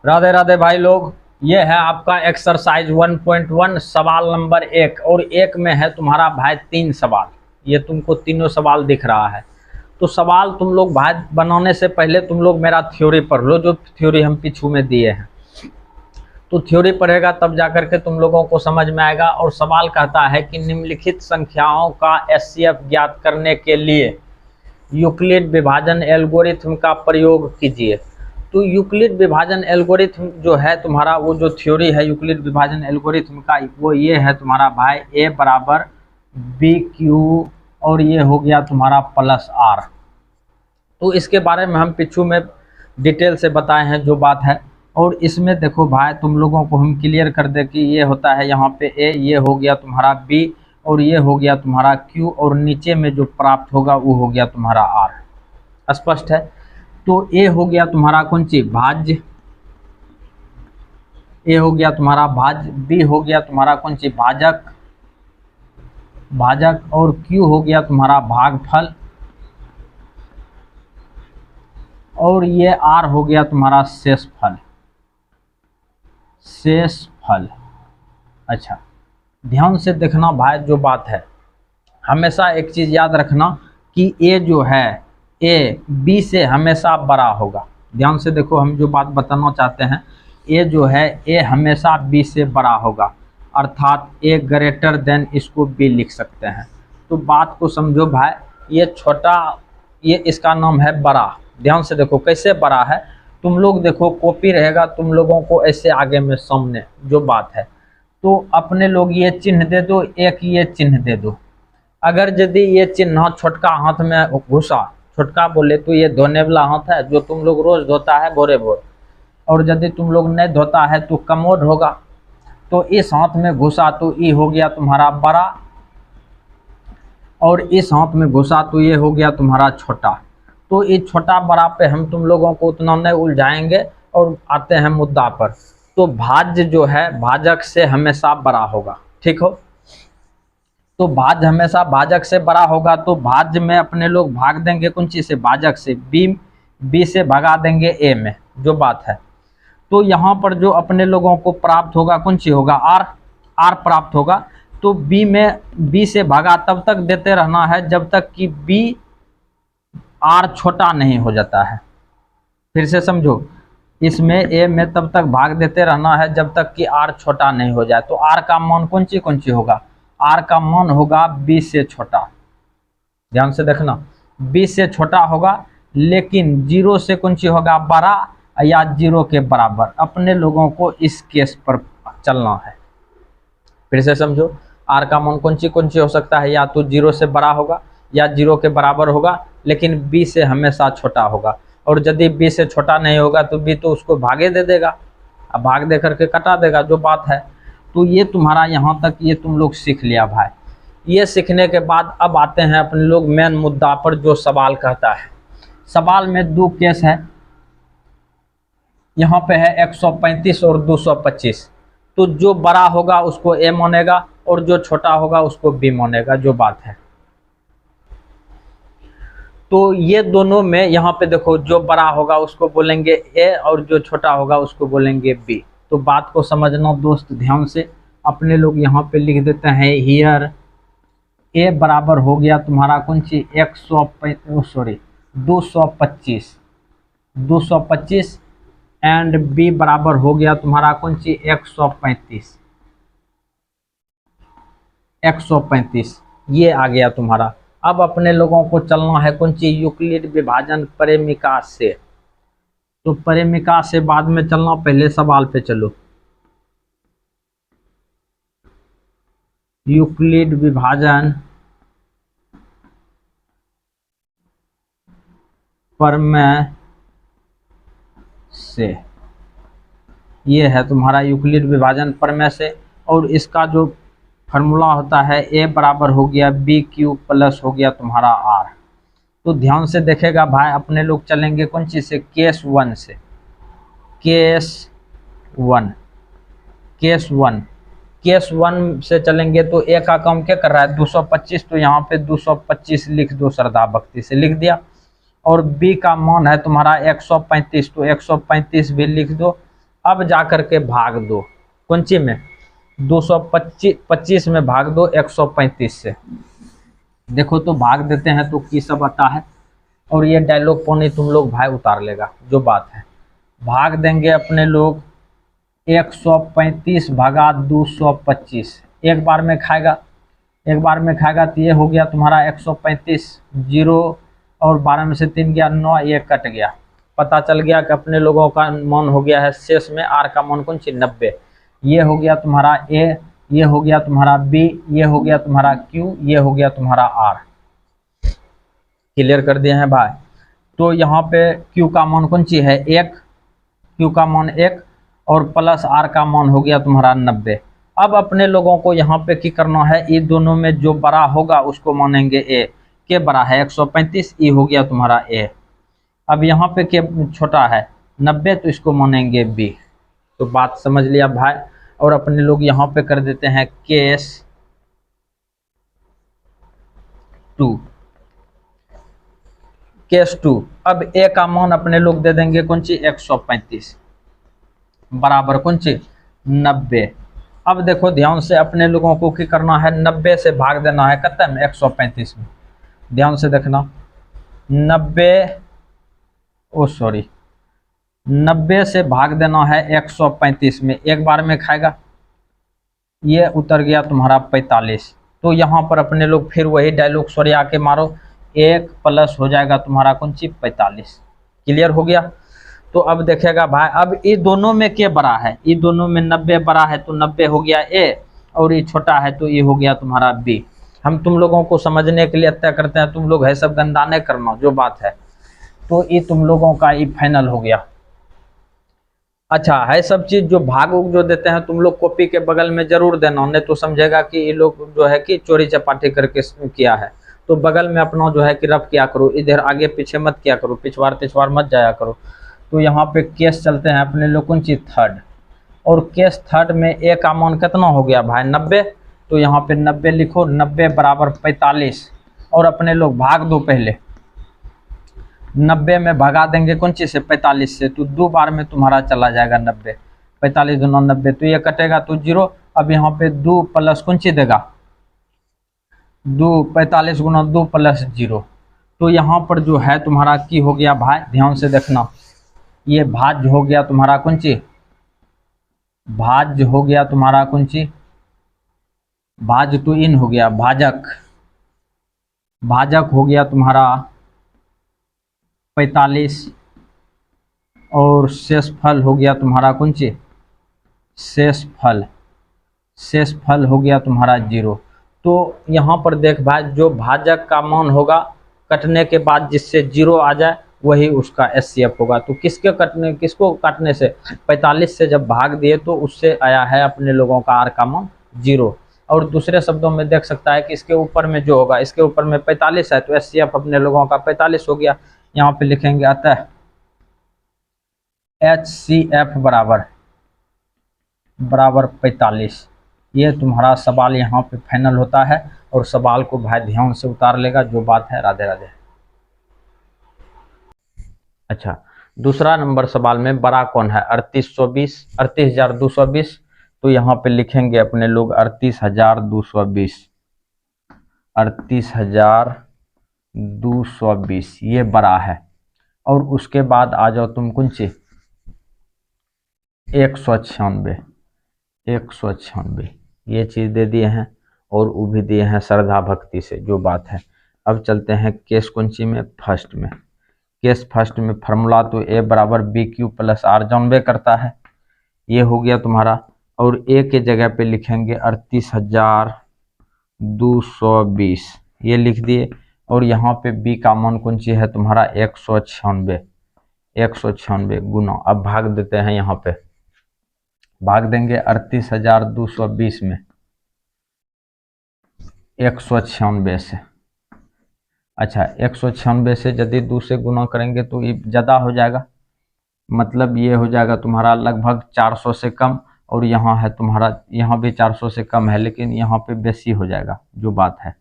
राधे राधे भाई लोग, ये है आपका एक्सरसाइज 1.1 सवाल नंबर 1 और एक में है तुम्हारा भाई 3 सवाल। ये तुमको तीनों सवाल दिख रहा है। तो सवाल तुम लोग भाई बनाने से पहले तुम लोग मेरा थ्योरी पढ़ लो, जो थ्योरी हम पीछू में दिए हैं। तो थ्योरी पढ़ेगा तब जाकर के तुम लोगों को समझ में आएगा। और सवाल कहता है कि निम्नलिखित संख्याओं का एचसीएफ ज्ञात करने के लिए यूक्लिड विभाजन एल्गोरिथम का प्रयोग कीजिए। तो यूक्लिड विभाजन एल्गोरिथम जो है तुम्हारा, वो जो थ्योरी है यूक्लिड विभाजन एल्गोरिथम का, वो ये है तुम्हारा भाई ए बराबर बी क्यू और ये हो गया तुम्हारा प्लस आर। तो इसके बारे में हम पिछू में डिटेल से बताए हैं जो बात है। और इसमें देखो भाई तुम लोगों को हम क्लियर कर दे कि ये होता है यहाँ पे ए, ये हो गया तुम्हारा बी और ये हो गया तुम्हारा क्यू और नीचे में जो प्राप्त होगा वो हो गया तुम्हारा आर। स्पष्ट है। तो ए हो गया तुम्हारा कौन सी भाज्य, ए हो गया तुम्हारा भाज्य, बी हो गया तुम्हारा कौन सी भाजक, भाजक और क्यू हो गया तुम्हारा भागफल और ये आर हो गया तुम्हारा शेषफल, शेषफल। अच्छा ध्यान से देखना भाई, जो बात है हमेशा एक चीज याद रखना कि ए जो है ए बी से हमेशा बड़ा होगा। ध्यान से देखो, हम जो बात बताना चाहते हैं, ए जो है ए हमेशा बी से बड़ा होगा, अर्थात ए ग्रेटर देन इसको बी लिख सकते हैं। तो बात को समझो भाई, ये छोटा, ये इसका नाम है बड़ा। ध्यान से देखो कैसे बड़ा है, तुम लोग देखो कॉपी रहेगा तुम लोगों को ऐसे आगे में सामने जो बात है। तो अपने लोग ये चिन्ह दे दो, एक ये चिन्ह दे दो। अगर यदि ये चिन्ह छोटका हाथ में घुसा, छोटका बोले तो ये धोने वाला हाथ है जो तुम लोग रोज धोता है भोरे भोर, और यदि तुम लोग नहीं धोता है तो कमोड होगा। तो इस हाथ में घुसा तो ये हो गया तुम्हारा बड़ा और इस हाथ में घुसा तो ये हो गया तुम्हारा छोटा। तो ये छोटा बड़ा पे हम तुम लोगों को उतना नहीं उलझाएंगे और आते हैं मुद्दा पर। तो भाज्य जो है भाजक से हमेशा बड़ा होगा, ठीक हो। तो भाज्य हमेशा भाजक से बड़ा होगा, तो भाज्य में अपने लोग भाग देंगे कौन चीज से, भाजक से, बी से भगा देंगे ए में, जो बात है। तो यहाँ पर जो अपने लोगों को प्राप्त होगा कौन सी होगा, आर प्राप्त होगा। तो बी में बी से भगा तब तक देते रहना है जब तक कि बी आर छोटा नहीं हो जाता है। फिर से समझो, इसमें ए में तब तक भाग देते रहना है जब तक कि आर छोटा नहीं हो जाए। तो आर का मान कौन सी होगा, आर का मान होगा बी से छोटा। ध्यान से देखना, बी से छोटा होगा, लेकिन जीरो से कौन सी होगा, बड़ा या जीरो के बराबर। अपने लोगों को इस केस पर चलना है। फिर से समझो, आर का मान कौन सी हो सकता है, या तो जीरो से बड़ा होगा या जीरो के बराबर होगा, लेकिन बी से हमेशा छोटा होगा। और यदि बी से छोटा नहीं होगा तो बी तो उसको भागे दे देगा, अब भाग दे करके कटा देगा, जो बात है। तो ये तुम्हारा यहाँ तक ये तुम लोग सीख लिया भाई। ये सीखने के बाद अब आते हैं अपने लोग मेन मुद्दा पर, जो सवाल कहता है। सवाल में 2 केस है, यहाँ पे है 135 और 225। तो जो बड़ा होगा उसको ए मानेगा और जो छोटा होगा उसको बी मानेगा, जो बात है। तो ये दोनों में यहाँ पे देखो, जो बड़ा होगा उसको बोलेंगे ए और जो छोटा होगा उसको बोलेंगे बी। तो बात को समझना दोस्त ध्यान से। अपने लोग यहाँ पे लिख देते हैं हियर ए बराबर हो गया तुम्हारा कौन सी 225 एंड बी बराबर हो गया तुम्हारा कौन सी 135। ये आ गया तुम्हारा। अब अपने लोगों को चलना है कौन सी, यूक्लिड विभाजन परिमिका से। तो परिमिका से बाद में चलना, पहले सवाल पे चलो। यूक्लिड विभाजन प्रमेय से, ये है तुम्हारा यूक्लिड विभाजन प्रमेय से। और इसका जो फार्मूला होता है ए बराबर हो गया बी क्यू प्लस हो गया तुम्हारा आर। तो ध्यान से देखेगा भाई, अपने लोग चलेंगे कौन चीज से, केस 1 से। केस 1 से चलेंगे तो ए का काम क्या कर रहा है, 225। तो यहाँ पे 225 लिख दो, श्रद्धा भक्ति से लिख दिया। और बी का मान है तुम्हारा 135, तो 135 भी लिख दो। अब जा करके भाग दो कौन सी में, 225 में भाग दो 135 से। देखो तो भाग देते हैं तो की सब आता है, और ये डायलॉग पॉइंट तुम लोग भाई उतार लेगा जो बात है। भाग देंगे अपने लोग 135 भागा 225, एक बार में खाएगा, एक बार में खाएगा तो ये हो गया तुम्हारा 135, जीरो और 12 में से 3 गया 9, ये कट गया। पता चल गया कि अपने लोगों का मान हो गया है शेष में आर का मान कौन सी 90। ये हो गया तुम्हारा ए, ये हो गया तुम्हारा बी, ये हो गया तुम्हारा क्यू, ये हो गया तुम्हारा आर। क्लियर कर दिए हैं भाई। तो यहाँ पे क्यू का मान कौन सी है 1, क्यू का मान 1 और प्लस आर का मान हो गया तुम्हारा 90। अब अपने लोगों को यहाँ पे की करना है, ये दोनों में जो बड़ा होगा उसको मानेंगे ए। के बड़ा है 135, ये हो गया तुम्हारा ए। अब यहाँ पे के छोटा है 90, तो इसको मानेंगे बी। तो बात समझ लिया भाई। और अपने लोग यहाँ पे कर देते हैं केस 2। केस 2, अब ए का मान अपने लोग दे देंगे कौन सी 135 बराबर कौन सी 90। अब देखो ध्यान से अपने लोगों को क्या करना है, 90 से भाग देना है कितने में 135 में। ध्यान से देखना 90 से भाग देना है 135 में, एक बार में खाएगा, ये उतर गया तुम्हारा 45। तो यहाँ पर अपने लोग फिर वही डायलॉग सरिया के मारो, 1 प्लस हो जाएगा तुम्हारा कौन सी 45। क्लियर हो गया। तो अब देखेगा भाई, अब ये दोनों में क्या बड़ा है, ये दोनों में 90 बड़ा है तो 90 हो गया ए, और ये छोटा है तो ये हो गया तुम्हारा बी। हम तुम लोगों को समझने के लिए तय करते हैं, तुम लोग है सब गंदा नहीं करना जो बात है। तो ये तुम लोगों का ये फाइनल हो गया। अच्छा है सब चीज जो भाग उग जो देते हैं तुम लोग कॉपी के बगल में जरूर देना, नहीं तो समझेगा कि ये लोग जो है कि चोरी चपाटी करके किया है। तो बगल में अपना जो है कि रफ किया करो, इधर आगे पीछे मत किया करो, पिछवाड़ तिछवाड़ मत जाया करो। तो यहाँ पे केस चलते हैं अपने लोग कौन सी 3rd, और केस 3rd में ए का मान कितना हो गया भाई 90। तो यहाँ पे 90 लिखो, 90 बराबर 45, और अपने लोग भाग दो पहले 90 में भगा देंगे कौन सी से 45 से, तो 2 बार में तुम्हारा चला जाएगा 90, 45 दूना 90, तो ये कटेगा तो 0। अब यहाँ पे 2 प्लस कौन सी देगा 2, 45 गुना 2 प्लस 0। तो यहाँ पर जो है तुम्हारा की हो गया भाई, ध्यान से देखना, ये भाज्य हो गया तुम्हारा कौन सी, भाज्य हो गया तुम्हारा कौन सी, भाज्य टू इन हो गया भाजक, भाजक हो गया तुम्हारा 45, और शेषफल हो गया तुम्हारा कौन सी, शेषफल, शेषफल हो गया तुम्हारा 0। तो यहाँ पर देख भाई, जो भाजक का मान होगा कटने के बाद जिससे 0 आ जाए वही उसका एचसीएफ होगा। तो किसको काटने से 45 से जब भाग दिए तो उससे आया है अपने लोगों का आर का मान 0। और दूसरे शब्दों में देख सकता है कि इसके ऊपर में जो होगा, इसके ऊपर में 45 है तो एचसीएफ अपने लोगों का 45 हो गया। यहाँ पे लिखेंगे अतः एचसीएफ बराबर 45। ये तुम्हारा सवाल यहाँ पे फाइनल होता है, और सवाल को भाई ध्यान से उतार लेगा जो बात है। राधे राधे। अच्छा, दूसरा नंबर सवाल में बड़ा कौन है 38,220। तो यहाँ पे लिखेंगे अपने लोग 38,220, 38,220 ये बड़ा है। और उसके बाद आ जाओ तुम कौन सी 196 ये चीज दे दिए हैं, और वो भी दिए हैं श्रद्धा भक्ति से जो बात है। अब चलते हैं केस कौन सी में, फर्स्ट में। केस फर्स्ट में फार्मूला तो ए बराबर बी क्यू प्लस आर जानबे करता है, ये हो गया तुम्हारा। और ए के जगह पे लिखेंगे 38,220 ये लिख दिए। और यहाँ पे बी का मान कौन सी है तुम्हारा 196 गुना। अब भाग देते हैं, यहाँ पे भाग देंगे 38,220 में 196 से। अच्छा, 196 से यदि 2 से गुना करेंगे तो ये ज़्यादा हो जाएगा, मतलब ये हो जाएगा तुम्हारा लगभग 400 से कम। और यहाँ है तुम्हारा, यहाँ भी 400 से कम है, लेकिन यहाँ पे बेसी हो जाएगा जो बात है।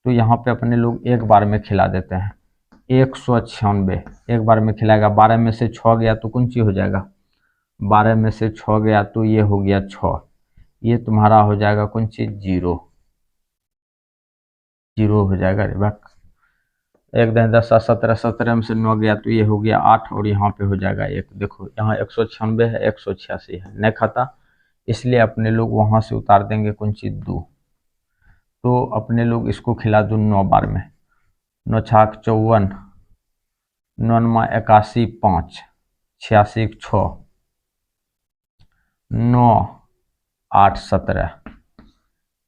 तो यहाँ पे अपने लोग एक बार में खिला देते हैं 196 एक बार में खिलाएगा, 12 में से 6 गया तो कौन सी हो जाएगा 12 में से 6 गया तो ये हो गया 6, ये तुम्हारा हो जाएगा कौन चीज 0, 0 हो जाएगा रे बात। 1 10 10 17, 17 में से 9 गया तो ये हो गया 8 और यहाँ पे हो जाएगा 1। देखो यहाँ 196 है, 186 है, नहीं खाता, इसलिए अपने लोग वहां से उतार देंगे कौन चीज 2। तो अपने लोग इसको खिला दो 9 बार में, 9 छाक 54, 9 81 5, 86 6, 9 8 17,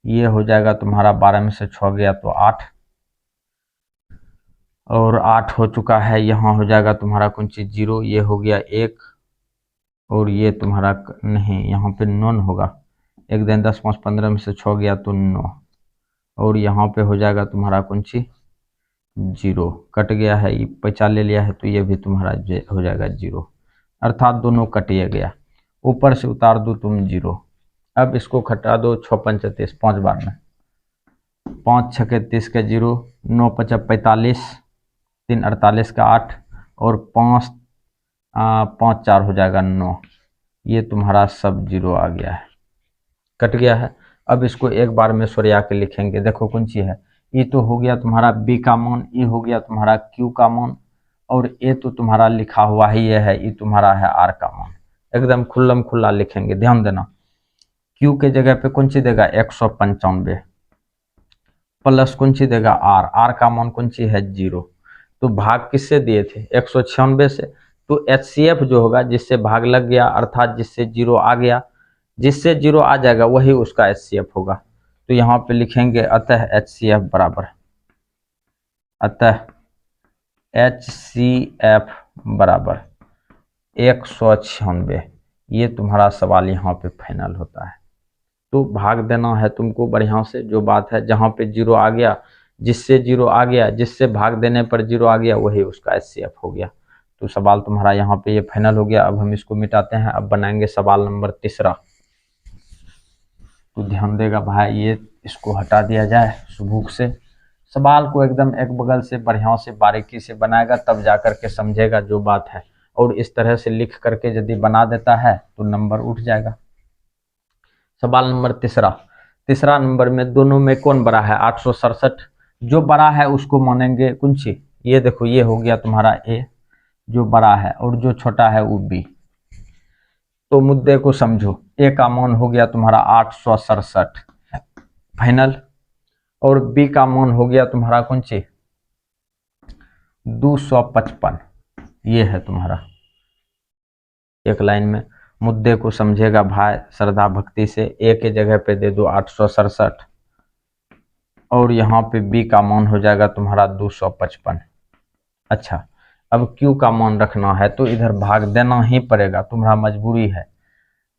ये हो जाएगा तुम्हारा 12 में से 6 गया तो 8 और 8 हो चुका है। यहाँ हो जाएगा तुम्हारा कौन चीज 0, ये हो गया 1 और ये तुम्हारा नहीं, यहाँ पे नॉन होगा। 1 दिन 10 5 15 में से 6 गया तो 9 और यहाँ पे हो जाएगा तुम्हारा कौन सी 0, कट गया है, ये 50 ले लिया है तो ये भी तुम्हारा हो जाएगा 0, अर्थात दोनों कटिए गया। ऊपर से उतार दो तुम 0। अब इसको घटा दो 6 5 30, 5 बार में, 5 6 30 का 0, 9 5 45, 3 48 का 8 और 5 5 4 हो जाएगा 9, ये तुम्हारा सब 0 आ गया है, कट गया है। अब इसको एक बार में सरिया के लिखेंगे। देखो कौन सी है, ये तो हो गया तुम्हारा बी का मान, ये हो गया तुम्हारा क्यू का मान और ये तो तुम्हारा लिखा हुआ ही ये है, ये तुम्हारा है आर का मान। एकदम खुल्लम खुल्ला लिखेंगे, ध्यान देना। क्यू के जगह पे कौन सी देगा 195 प्लस कौन सी देगा आर, आर का मान कौन सी है 0। तो भाग किससे दिए थे 196 से, तो HCF जो होगा जिससे भाग लग गया अर्थात जिससे 0 आ गया, जिससे 0 आ जाएगा वही उसका HCF होगा। तो यहाँ पे लिखेंगे अतः HCF बराबर, अतः HCF बराबर 196। ये तुम्हारा सवाल यहाँ पे फाइनल होता है। तो भाग देना है तुमको बढ़िया से, जो बात है जहाँ पे 0 आ गया, जिससे 0 आ गया, जिससे भाग देने पर 0 आ गया वही उसका HCF हो गया। तो सवाल तुम्हारा यहाँ पे ये फाइनल हो गया। अब हम इसको मिटाते हैं, अब बनाएंगे सवाल नंबर 3। तो ध्यान देगा भाई, ये इसको हटा दिया जाए सुबुक से, सवाल को एकदम एक बगल से बढ़िया से बारीकी से बनाएगा तब जा करके समझेगा जो बात है। और इस तरह से लिख करके यदि बना देता है तो नंबर उठ जाएगा। सवाल नंबर 3 नंबर में दोनों में कौन बड़ा है 867, जो बड़ा है उसको मानेंगे कौन सी, ये देखो ये हो गया तुम्हारा ए जो बड़ा है और जो छोटा है वो बी। तो मुद्दे को समझो, ए का मान हो गया तुम्हारा 867 फाइनल और बी का मान हो गया तुम्हारा कौन सी 255, ये है तुम्हारा। एक लाइन में मुद्दे को समझेगा भाई श्रद्धा भक्ति से। ए के जगह पे दे दो 867 और यहाँ पे बी का मान हो जाएगा तुम्हारा 255। अच्छा, अब क्यू का मान रखना है तो इधर भाग देना ही पड़ेगा, तुम्हारा मजबूरी है।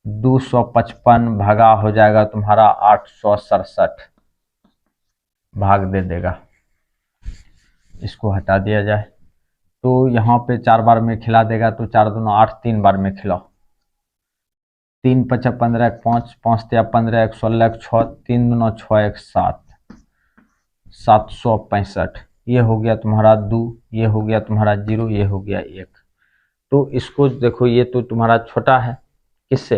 255 भागा हो जाएगा तुम्हारा 867, भाग दे देगा, इसको हटा दिया जाए। तो यहाँ पे 4 बार में खिला देगा तो 4 दूना 8, 3 बार में खिलाओ, 3 5 15 5 5 3 15 1 16 6, 3 दूना 6 1 7, 765। ये हो गया तुम्हारा 2, ये हो गया तुम्हारा 0, ये हो गया 1। तो इसको देखो, ये तो तुम्हारा छोटा है किससे,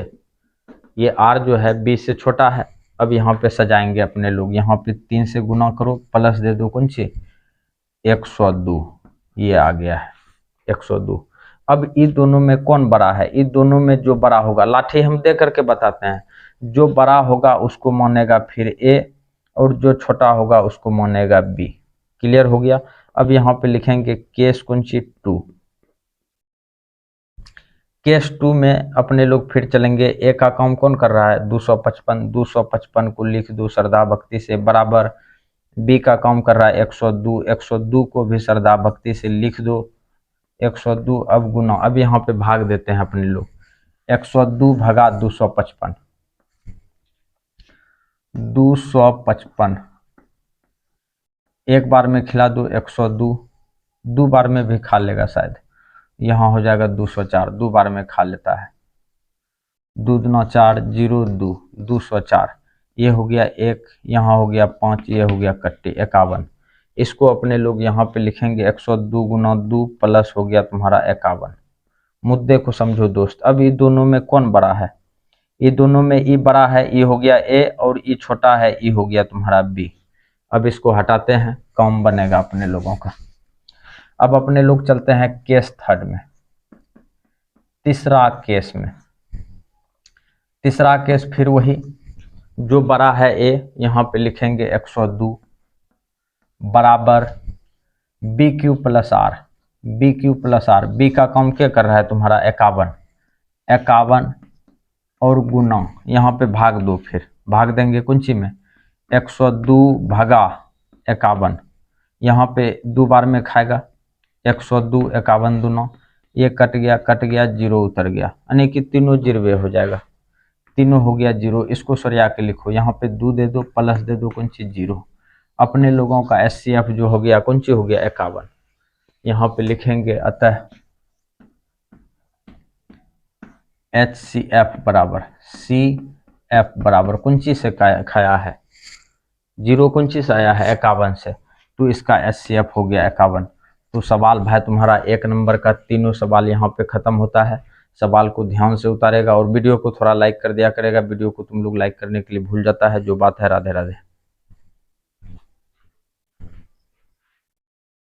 ये r जो है b से छोटा है। अब यहाँ पे सजाएंगे अपने लोग, यहाँ पे 3 से गुना करो प्लस दे दो कौन सी 102, ये आ गया है 102। अब इन दोनों में कौन बड़ा है, इन दोनों में जो बड़ा होगा, लाठी हम दे करके बताते हैं, जो बड़ा होगा उसको मानेगा फिर ए और जो छोटा होगा उसको मानेगा बी। क्लियर हो गया। अब यहाँ पे लिखेंगे केस कौन सी 2। केस 2 में अपने लोग फिर चलेंगे, ए का काम कौन कर रहा है 255, 255 को लिख दो श्रद्धा भक्ति से बराबर, बी का काम कर रहा है 102, 102 को भी श्रद्धा भक्ति से लिख दो 102। अब गुना, अब यहाँ पे भाग देते हैं अपने लोग, 102 भागा 255, 255 एक बार में खिला दो 102, 2 बार में भी खा लेगा शायद, यहाँ हो जाएगा 204, 2 बार में खा लेता है, 2 दूना 4 0 2, 204। ये हो गया 1, यहाँ हो गया 5, ये हो गया कट्टी 51। इसको अपने लोग यहाँ पे लिखेंगे 102 गुना 2 प्लस हो गया तुम्हारा 51 मुद्दे को समझो दोस्त। अब ये दोनों में कौन बड़ा है? ये दोनों में ई बड़ा है, ई हो गया ए, और ई छोटा है, ई हो गया तुम्हारा बी। अब इसको हटाते हैं, कम बनेगा अपने लोगों का। अब अपने लोग चलते हैं केस थर्ड में, तीसरा केस में। तीसरा केस फिर वही, जो बड़ा है ए, यहाँ पे लिखेंगे 102 बराबर B Q plus R. B Q plus R, B का काम क्या कर रहा है तुम्हारा 51, 51 और गुना यहाँ पे भाग दो, फिर भाग देंगे कुंची में 102 भागा 51, यहाँ पे 2 बार में खाएगा 102 51 दूना, ये कट गया, जीरो उतर गया, यानी कि तीनों जीरो हो जाएगा, तीनों हो गया जीरो। इसको सरिया के लिखो, यहाँ पे 2 दे दो, प्लस दे दो, कौन सी जीरो। अपने लोगों का HCF जो हो गया, कौन सी हो गया 51, यहाँ पे लिखेंगे अतः HCF बराबर CF बराबर कौन सी से खाया है, जीरो कौन सी से आया है 51 से, तो इसका HCF हो गया 51। तो सवाल भाई तुम्हारा 1 नंबर का तीनों सवाल यहाँ पे खत्म होता है। सवाल को ध्यान से उतारेगा और वीडियो को थोड़ा लाइक कर दिया करेगा। वीडियो को तुम लोग लाइक करने के लिए भूल जाता है, जो बात है। राधे राधे।